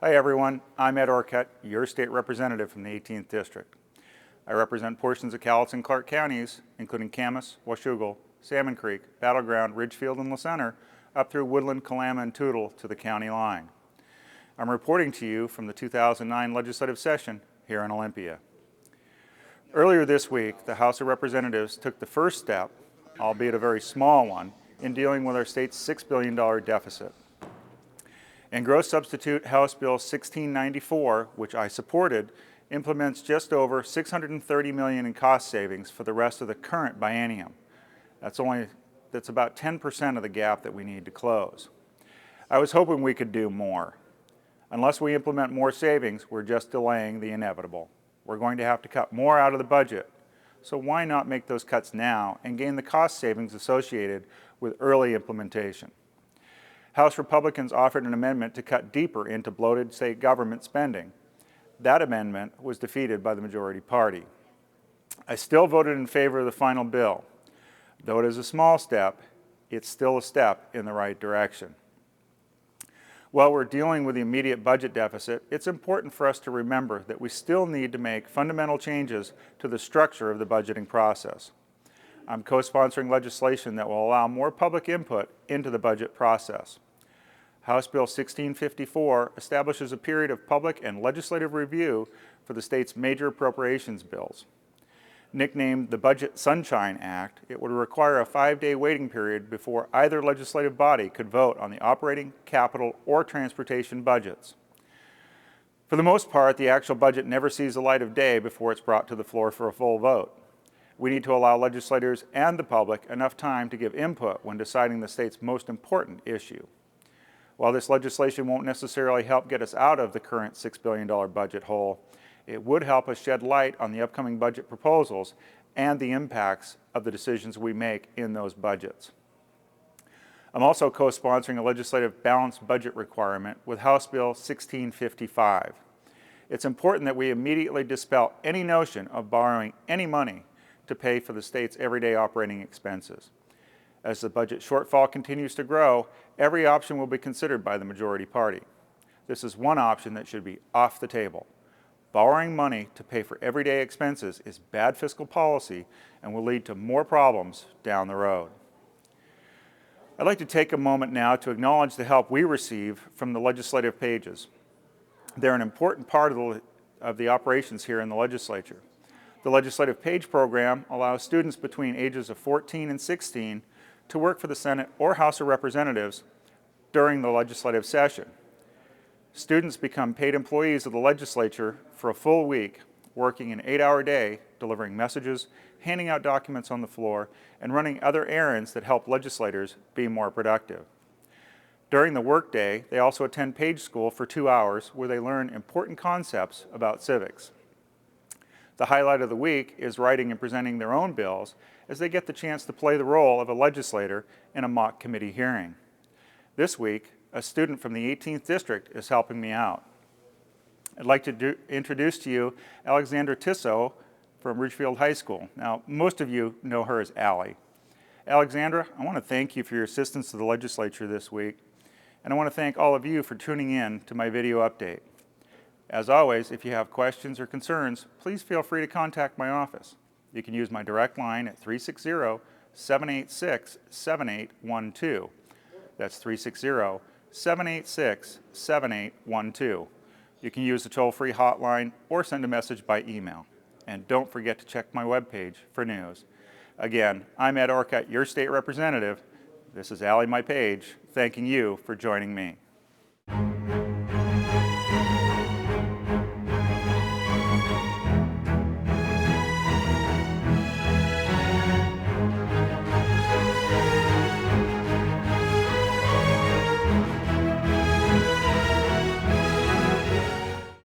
Hi everyone, I'm Ed Orcutt, your state representative from the 18th District. I represent portions of Cowlitz and Clark counties, including Camas, Washougal, Salmon Creek, Battleground, Ridgefield, and LaCenter, up through Woodland, Kalama, and Toutle to the county line. I'm reporting to you from the 2009 legislative session here in Olympia. Earlier this week, the House of Representatives took the first step, albeit a very small one, in dealing with our state's $6 billion deficit. And gross substitute House Bill 1694, which I supported, implements just over $630 million in cost savings for the rest of the current biennium. That's about 10% of the gap that we need to close. I was hoping we could do more. Unless we implement more savings, we're just delaying the inevitable. We're going to have to cut more out of the budget. So why not make those cuts now and gain the cost savings associated with early implementation? House Republicans offered an amendment to cut deeper into bloated state government spending. That amendment was defeated by the majority party. I still voted in favor of the final bill. Though it is a small step, it's still a step in the right direction. While we're dealing with the immediate budget deficit, it's important for us to remember that we still need to make fundamental changes to the structure of the budgeting process. I'm co-sponsoring legislation that will allow more public input into the budget process. House Bill 1654 establishes a period of public and legislative review for the state's major appropriations bills. Nicknamed the Budget Sunshine Act, it would require a 5-day waiting period before either legislative body could vote on the operating, capital, or transportation budgets. For the most part, the actual budget never sees the light of day before it's brought to the floor for a full vote. We need to allow legislators and the public enough time to give input when deciding the state's most important issue. While this legislation won't necessarily help get us out of the current $6 billion budget hole, it would help us shed light on the upcoming budget proposals and the impacts of the decisions we make in those budgets. I'm also co-sponsoring a legislative balanced budget requirement with House Bill 1655. It's important that we immediately dispel any notion of borrowing any money to pay for the state's everyday operating expenses. As the budget shortfall continues to grow, every option will be considered by the majority party. This is one option that should be off the table. Borrowing money to pay for everyday expenses is bad fiscal policy and will lead to more problems down the road. I'd like to take a moment now to acknowledge the help we receive from the legislative pages. They're an important part of the operations here in the legislature. The Legislative Page Program allows students between ages of 14 and 16 to work for the Senate or House of Representatives during the legislative session. Students become paid employees of the legislature for a full week, working an 8-hour day, delivering messages, handing out documents on the floor, and running other errands that help legislators be more productive. During the workday, they also attend Page School for 2 hours where they learn important concepts about civics. The highlight of the week is writing and presenting their own bills as they get the chance to play the role of a legislator in a mock committee hearing. This week, a student from the 18th District is helping me out. I'd like to introduce to you Alexandra Tissot from Ridgefield High School. Now, most of you know her as Allie. Alexandra, I want to thank you for your assistance to the legislature this week, and I want to thank all of you for tuning in to my video update. As always, if you have questions or concerns, please feel free to contact my office. You can use my direct line at 360-786-7812. That's 360-786-7812. You can use the toll-free hotline or send a message by email. And don't forget to check my webpage for news. Again, I'm Ed Orcutt, your state representative. This is Allie, my page, thanking you for joining me.